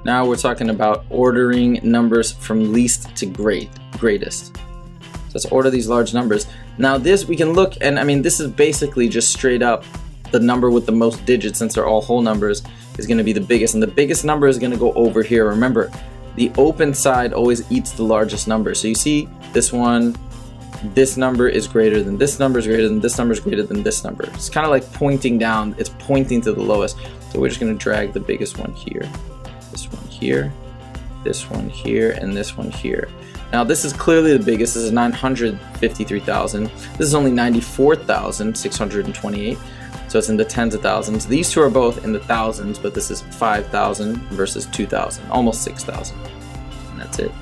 Now we're talking about ordering numbers from least to greatest. So let's order these large numbers. Now this, we can look, and I mean, this is basically just straight up the number with the most digits, since they're all whole numbers, is going to be the biggest, and the biggest number is going to go over here. Remember, the open side always eats the largest number. So you see this one, this number is greater than this number is greater than this number is greater than this number. It's kind of like pointing down, it's pointing to the lowest. So we're just going to drag the biggest one here, this one here, this one here, and this one here. Now this is clearly the biggest. This is 953,000. This is only 94,628. So it's in the tens of thousands. These two are both in the thousands, but this is 5,000 versus 2,000, almost 6,000. And that's it.